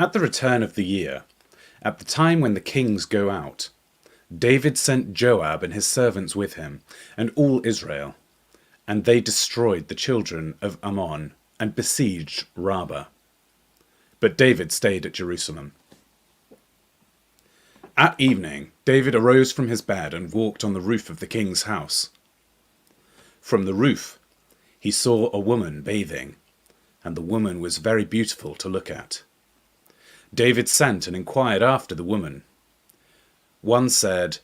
At the return of the year, at the time when the kings go out, David sent Joab and his servants with him, and all Israel, and they destroyed the children of Ammon, and besieged Rabbah. But David stayed at Jerusalem. At evening, David arose from his bed and walked on the roof of the king's house. From the roof, he saw a woman bathing, and the woman was very beautiful to look at. David sent and inquired after the woman. One said,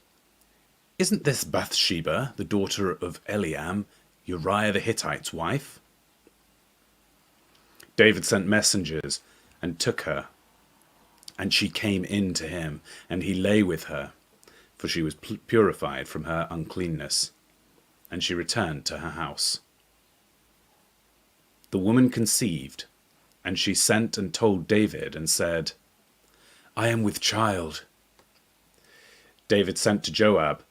"Isn't this Bathsheba, the daughter of Eliam, Uriah the Hittite's wife?" David sent messengers and took her, and she came in to him, and he lay with her, for she was purified from her uncleanness, and she returned to her house. The woman conceived, and she sent and told David and said, "I am with child." David sent to Joab,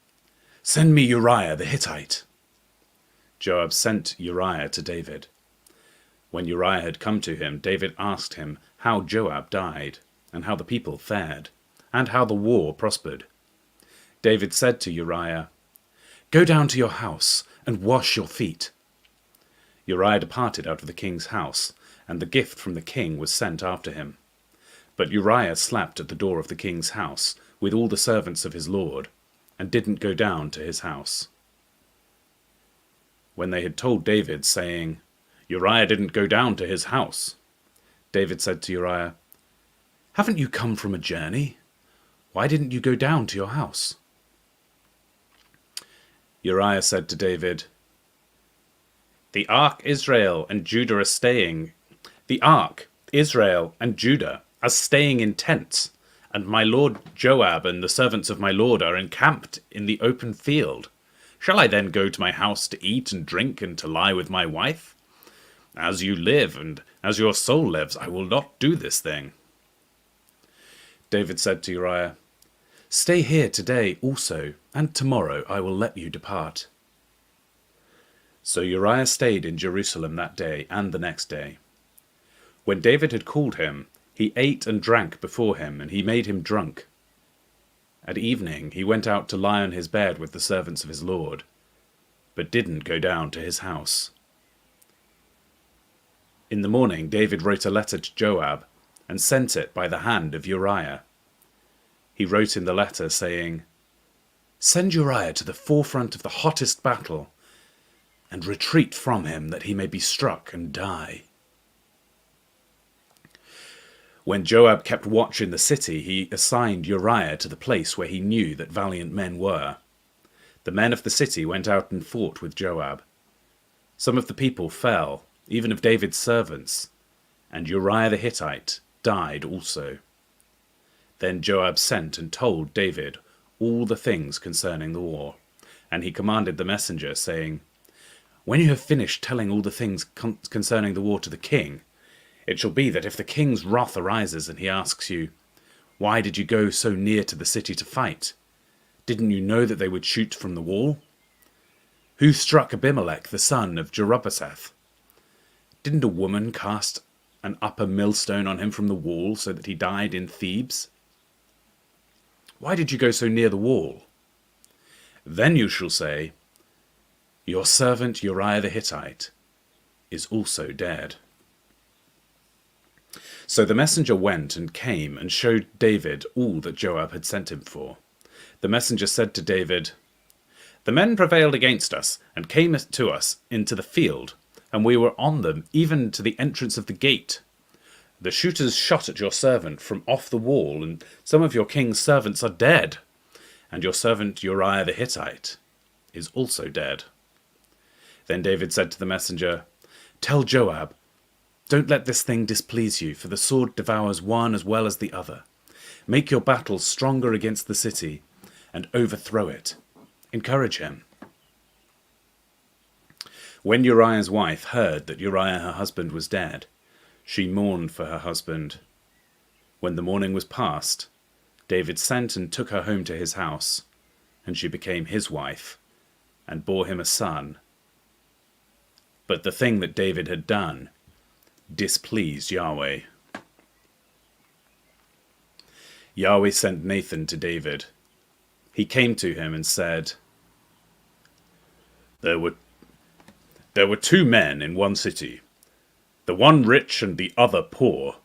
"Send me Uriah the Hittite." Joab sent Uriah to David. When Uriah had come to him, David asked him how Joab died, and how the people fared, and how the war prospered. David said to Uriah, "Go down to your house and wash your feet." Uriah departed out of the king's house, and the gift from the king was sent after him. But Uriah slept at the door of the king's house with all the servants of his lord, and didn't go down to his house. When they had told David, saying, "Uriah didn't go down to his house," David said to Uriah, "Haven't you come from a journey? Why didn't you go down to your house?" Uriah said to David, The ark Israel and Judah are staying in tents, and my lord Joab and the servants of my lord are encamped in the open field. Shall I then go to my house to eat and drink and to lie with my wife? As you live, and as your soul lives, I will not do this thing." David said to Uriah, "Stay here today also, and tomorrow I will let you depart." So Uriah stayed in Jerusalem that day and the next day. When David had called him, he ate and drank before him, and he made him drunk. At evening he went out to lie on his bed with the servants of his lord, but didn't go down to his house. In the morning David wrote a letter to Joab, and sent it by the hand of Uriah. He wrote in the letter, saying, "Send Uriah to the forefront of the hottest battle, and retreat from him, that he may be struck and die." When Joab kept watch in the city, he assigned Uriah to the place where he knew that valiant men were. The men of the city went out and fought with Joab. Some of the people fell, even of David's servants, and Uriah the Hittite died also. Then Joab sent and told David all the things concerning the war, and he commanded the messenger, saying, "When you have finished telling all the things concerning the war to the king, it shall be that if the king's wrath arises and he asks you, 'Why did you go so near to the city to fight? Didn't you know that they would shoot from the wall? Who struck Abimelech the son of Jerubbesheth? Didn't a woman cast an upper millstone on him from the wall so that he died in Thebes? Why did you go so near the wall?' Then you shall say, 'Your servant Uriah the Hittite is also dead.'" So the messenger went and came and showed David all that Joab had sent him for. The messenger said to David, "The men prevailed against us and came to us into the field, and we were on them even to the entrance of the gate. The shooters shot at your servant from off the wall, and some of your king's servants are dead, and your servant Uriah the Hittite is also dead." Then David said to the messenger, "Tell Joab, don't let this thing displease you, for the sword devours one as well as the other. Make your battles stronger against the city, and overthrow it. Encourage him." When Uriah's wife heard that Uriah her husband was dead, she mourned for her husband. When the mourning was past, David sent and took her home to his house, and she became his wife, and bore him a son. But the thing that David had done displeased Yahweh. Yahweh sent Nathan to David. He came to him and said, There were two men in one city, the one rich and the other poor.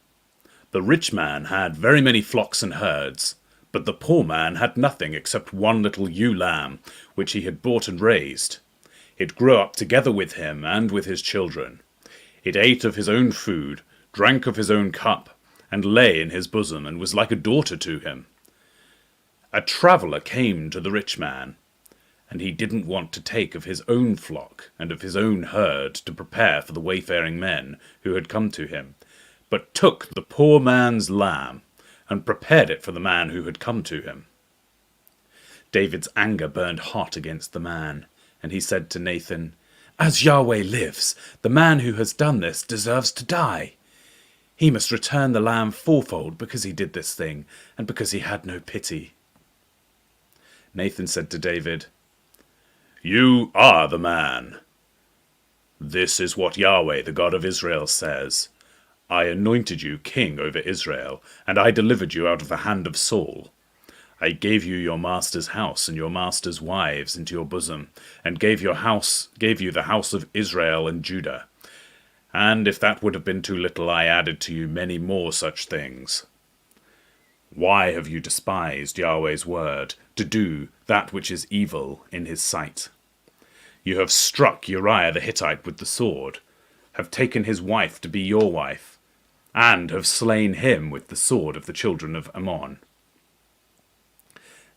The rich man had very many flocks and herds, but the poor man had nothing except one little ewe lamb, which he had bought and raised. It grew up together with him and with his children. It ate of his own food, drank of his own cup, and lay in his bosom, and was like a daughter to him. A traveller came to the rich man, and he didn't want to take of his own flock and of his own herd to prepare for the wayfaring men who had come to him, but took the poor man's lamb and prepared it for the man who had come to him. David's anger burned hot against the man, and he said to Nathan, As Yahweh lives, the man who has done this deserves to die. He must return the lamb fourfold because he did this thing, and because he had no pity. Nathan said to David, You are the man. This is what Yahweh, the God of Israel, says. I anointed you king over Israel, and I delivered you out of the hand of Saul. I gave you your master's house and your master's wives into your bosom, and gave you the house of Israel and Judah. And if that would have been too little, I added to you many more such things. Why have you despised Yahweh's word, to do that which is evil in his sight? You have struck Uriah the Hittite with the sword, have taken his wife to be your wife, and have slain him with the sword of the children of Ammon.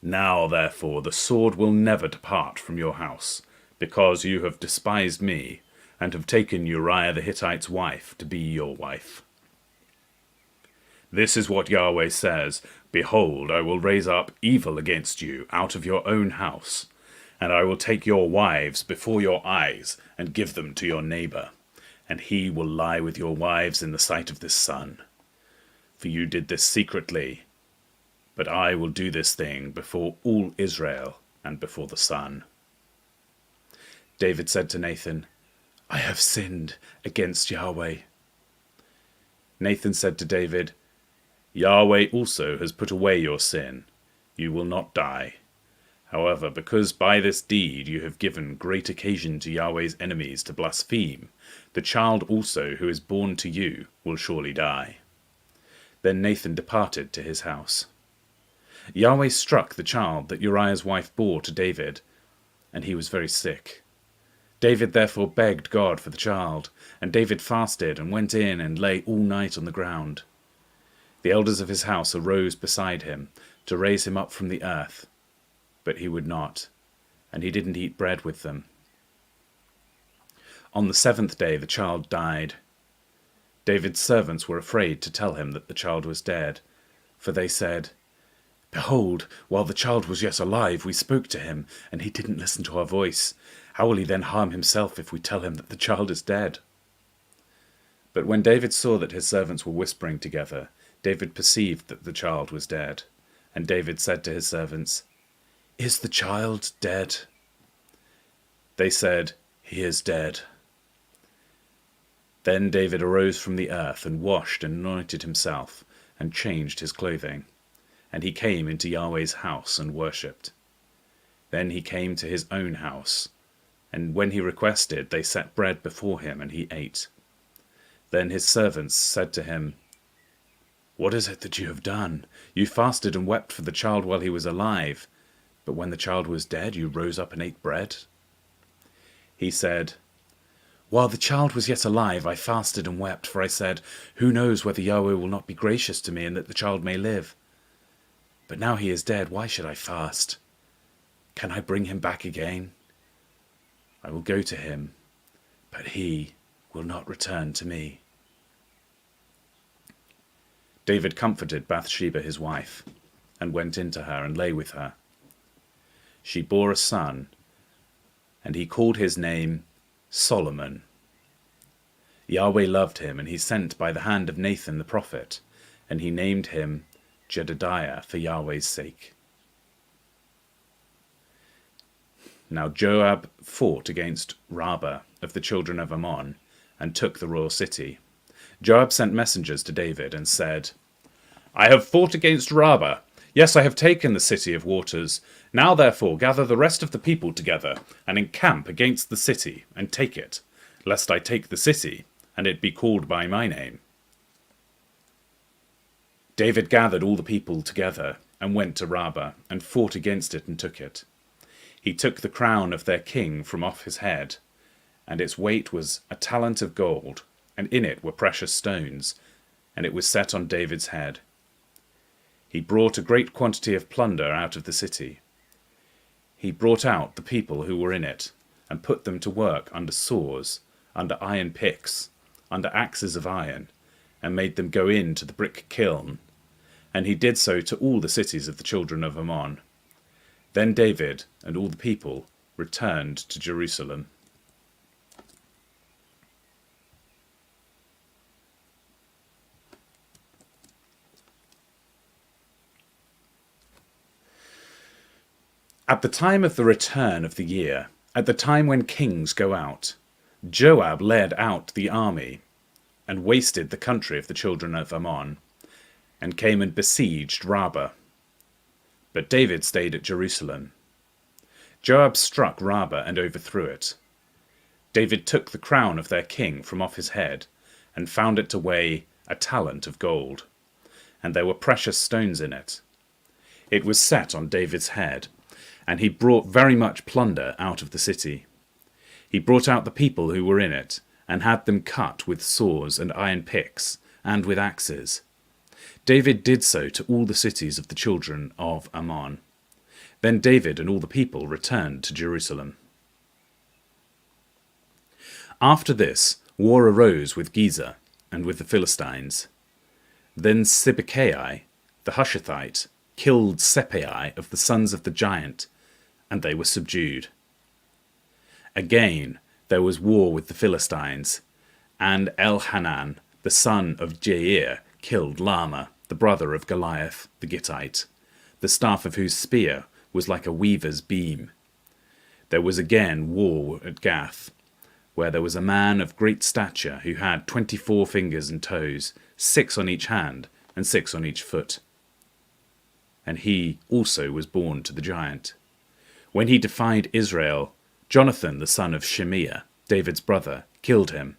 Now, therefore, the sword will never depart from your house, because you have despised me, and have taken Uriah the Hittite's wife to be your wife. This is what Yahweh says, Behold, I will raise up evil against you out of your own house, and I will take your wives before your eyes, and give them to your neighbor, and he will lie with your wives in the sight of this sun. For you did this secretly, but I will do this thing before all Israel and before the sun. David said to Nathan, I have sinned against Yahweh. Nathan said to David, Yahweh also has put away your sin. You will not die. However, because by this deed you have given great occasion to Yahweh's enemies to blaspheme, the child also who is born to you will surely die. Then Nathan departed to his house. Yahweh struck the child that Uriah's wife bore to David, and he was very sick. David therefore begged God for the child, and David fasted and went in and lay all night on the ground. The elders of his house arose beside him to raise him up from the earth, but he would not, and he didn't eat bread with them. On the 7th day the child died. David's servants were afraid to tell him that the child was dead, for they said, Behold, while the child was yet alive, we spoke to him, and he didn't listen to our voice. How will he then harm himself if we tell him that the child is dead? But when David saw that his servants were whispering together, David perceived that the child was dead. And David said to his servants, Is the child dead? They said, He is dead. Then David arose from the earth and washed and anointed himself and changed his clothing. And he came into Yahweh's house and worshipped. Then he came to his own house, and when he requested, they set bread before him, and he ate. Then his servants said to him, What is it that you have done? You fasted and wept for the child while he was alive, but when the child was dead, you rose up and ate bread? He said, While the child was yet alive, I fasted and wept, for I said, Who knows whether Yahweh will not be gracious to me, and that the child may live? But now he is dead, why should I fast? Can I bring him back again? I will go to him, but he will not return to me. David comforted Bathsheba his wife, and went in to her and lay with her. She bore a son, and he called his name Solomon. Yahweh loved him, and he sent by the hand of Nathan the prophet, and he named him Jedediah for Yahweh's sake. Now Joab fought against Rabbah of the children of Ammon, and took the royal city. Joab sent messengers to David, and said, I have fought against Rabbah, Yes, I have taken the city of waters. Now therefore gather the rest of the people together, and encamp against the city, and take it, lest I take the city, and it be called by my name. David gathered all the people together, and went to Rabbah, and fought against it, and took it. He took the crown of their king from off his head, and its weight was a talent of gold, and in it were precious stones, and it was set on David's head. He brought a great quantity of plunder out of the city. He brought out the people who were in it, and put them to work under saws, under iron picks, under axes of iron, and made them go into the brick kiln. And he did so to all the cities of the children of Ammon. Then David and all the people returned to Jerusalem. At the time of the return of the year, at the time when kings go out, Joab led out the army, and wasted the country of the children of Ammon, and came and besieged Rabbah. But David stayed at Jerusalem. Joab struck Rabbah and overthrew it. David took the crown of their king from off his head, and found it to weigh a talent of gold, and there were precious stones in it. It was set on David's head, and he brought very much plunder out of the city. He brought out the people who were in it, and had them cut with saws and iron picks, and with axes. David did so to all the cities of the children of Ammon. Then David and all the people returned to Jerusalem. After this, war arose with Gezer and with the Philistines. Then Sibbecai, the Hushathite, killed Seppai of the sons of the giant, and they were subdued. Again there was war with the Philistines, and Elhanan, the son of Jair, killed Lama, the brother of Goliath the Gittite, the staff of whose spear was like a weaver's beam. There was again war at Gath, where there was a man of great stature who had 24 fingers and toes, 6 on each hand and 6 on each foot. And he also was born to the giant. When he defied Israel, Jonathan the son of Shimea, David's brother, killed him.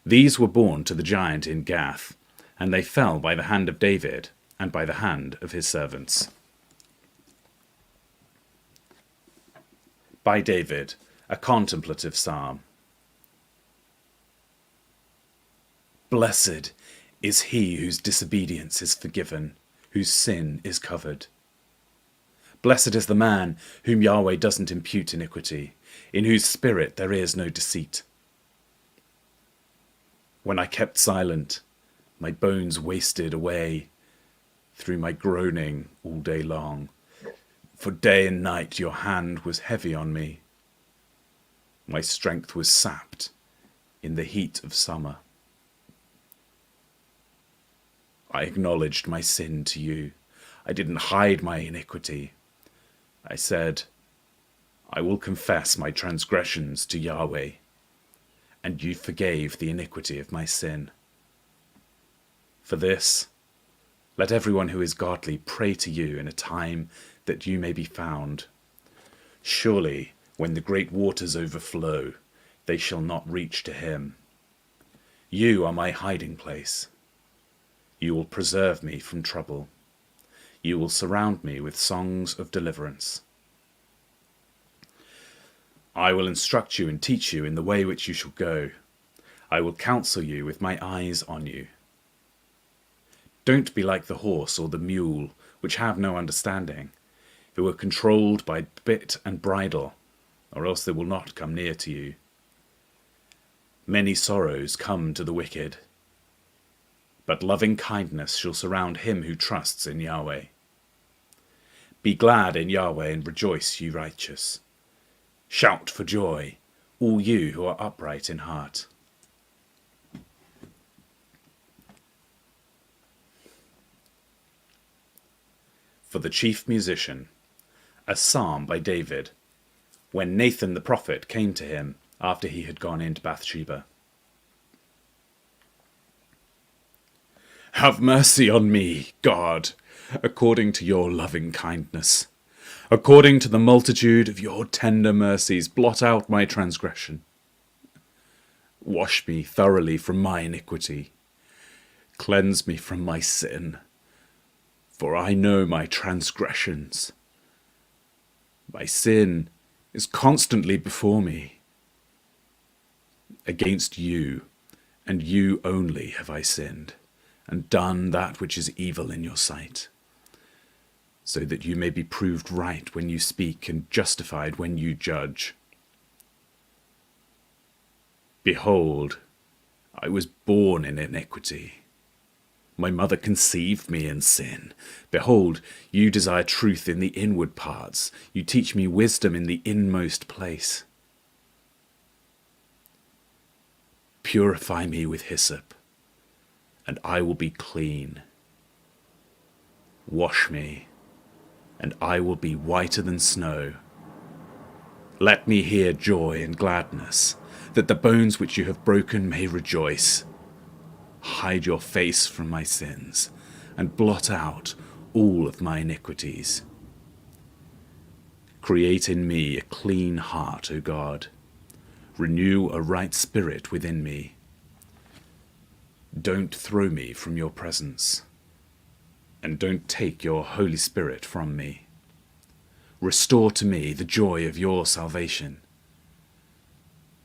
These were born to the giant in Gath, and they fell by the hand of David and by the hand of his servants. By David, a contemplative psalm. Blessed is he whose disobedience is forgiven, whose sin is covered. Blessed is the man whom Yahweh doesn't impute iniquity, in whose spirit there is no deceit. When I kept silent, my bones wasted away through my groaning all day long. For day and night your hand was heavy on me. My strength was sapped in the heat of summer. I acknowledged my sin to you. I didn't hide my iniquity. I said, I will confess my transgressions to Yahweh, and you forgave the iniquity of my sin. For this, let everyone who is godly pray to you in a time that you may be found. Surely, when the great waters overflow, they shall not reach to him. You are my hiding place. You will preserve me from trouble. You will surround me with songs of deliverance. I will instruct you and teach you in the way which you shall go. I will counsel you with my eyes on you. Don't be like the horse or the mule, which have no understanding, who are controlled by bit and bridle, or else they will not come near to you. Many sorrows come to the wicked, but loving kindness shall surround him who trusts in Yahweh. Be glad in Yahweh and rejoice, you righteous. Shout for joy, all you who are upright in heart. For the chief musician, a psalm by David, when Nathan the prophet came to him after he had gone into Bathsheba. Have mercy on me, God, according to your loving kindness. According to the multitude of your tender mercies, blot out my transgression. Wash me thoroughly from my iniquity. Cleanse me from my sin, for I know my transgressions. My sin is constantly before me. Against you, and you only, have I sinned, and done that which is evil in your sight, so that you may be proved right when you speak and justified when you judge. Behold, I was born in iniquity. My mother conceived me in sin. Behold, you desire truth in the inward parts. You teach me wisdom in the inmost place. Purify me with hyssop, and I will be clean. Wash me, and I will be whiter than snow. Let me hear joy and gladness, that the bones which you have broken may rejoice. Hide your face from my sins, and blot out all of my iniquities. Create in me a clean heart, O God. Renew a right spirit within me. Don't throw me from your presence, and don't take your Holy Spirit from me. Restore to me the joy of your salvation.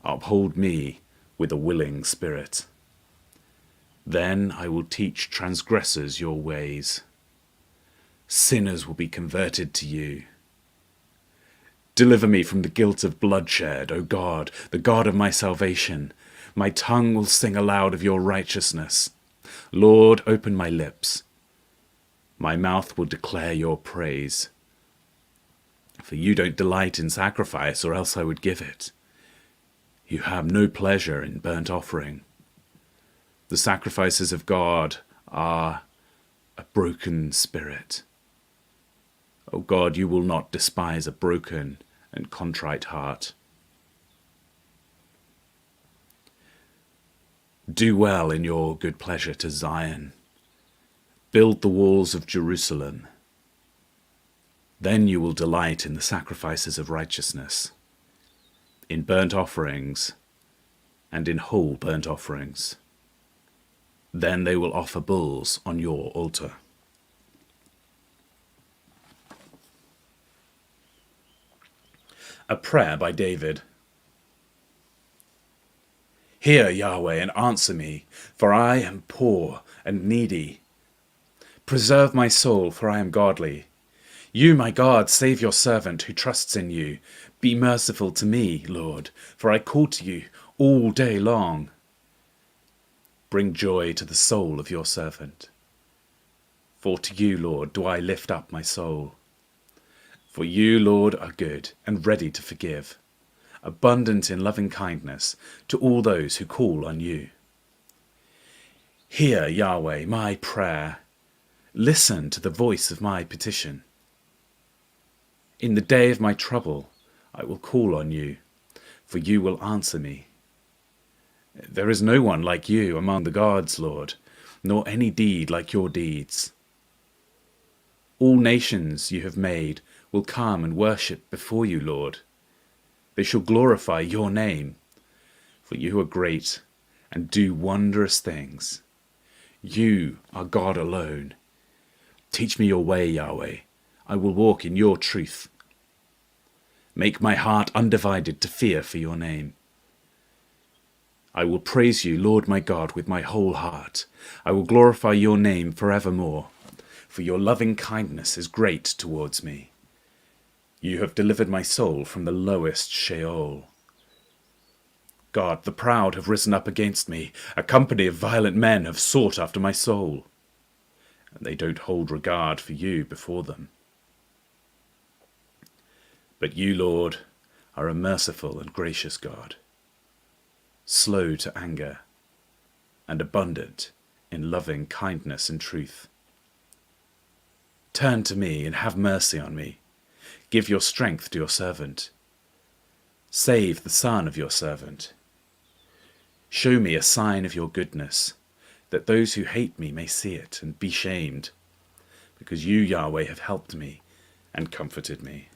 Uphold me with a willing spirit. Then I will teach transgressors your ways. Sinners will be converted to you. Deliver me from the guilt of bloodshed, O God, the God of my salvation. My tongue will sing aloud of your righteousness. Lord, open my lips. My mouth will declare your praise. For you don't delight in sacrifice, or else I would give it. You have no pleasure in burnt offering. The sacrifices of God are a broken spirit. O God, you will not despise a broken and contrite heart. Do well in your good pleasure to Zion. Build the walls of Jerusalem. Then you will delight in the sacrifices of righteousness, in burnt offerings, and in whole burnt offerings. Then they will offer bulls on your altar. A prayer by David. Hear, Yahweh, and answer me, for I am poor and needy. Preserve my soul, for I am godly. You, my God, save your servant who trusts in you. Be merciful to me, Lord, for I call to you all day long. Bring joy to the soul of your servant. For to you, Lord, do I lift up my soul. For you, Lord, are good and ready to forgive, abundant in loving kindness to all those who call on you. Hear, Yahweh, my prayer. Listen to the voice of my petition. In the day of my trouble, I will call on you, for you will answer me. There is no one like you among the gods, Lord, nor any deed like your deeds. All nations you have made will come and worship before you, Lord. They shall glorify your name, for you are great and do wondrous things. You are God alone. Teach me your way, Yahweh. I will walk in your truth. Make my heart undivided to fear for your name. I will praise you, Lord my God, with my whole heart. I will glorify your name forevermore, for your loving kindness is great towards me. You have delivered my soul from the lowest Sheol. God, the proud have risen up against me. A company of violent men have sought after my soul, and they don't hold regard for you before them. But you, Lord, are a merciful and gracious God, slow to anger, and abundant in loving kindness and truth. Turn to me and have mercy on me. Give your strength to your servant. Save the son of your servant. Show me a sign of your goodness, that those who hate me may see it and be shamed. because you, Yahweh, have helped me and comforted me.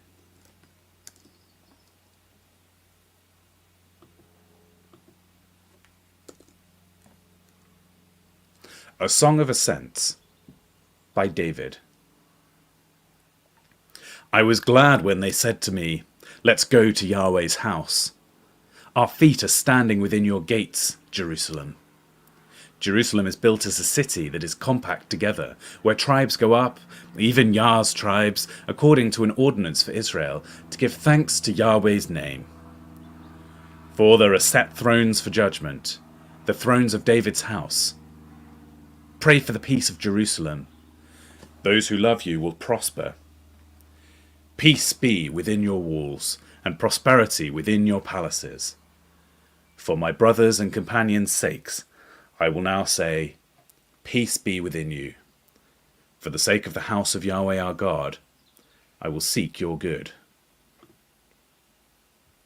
A Song of Ascents by David. I was glad when they said to me, "Let's go to Yahweh's house." Our feet are standing within your gates, Jerusalem. Jerusalem is built as a city that is compact together, where tribes go up, even Yah's tribes, according to an ordinance for Israel, to give thanks to Yahweh's name. For there are set thrones for judgment, the thrones of David's house. Pray for the peace of Jerusalem. Those who love you will prosper. Peace be within your walls, and prosperity within your palaces. For my brothers' and companions' sakes, I will now say, peace be within you. For the sake of the house of Yahweh our God, I will seek your good.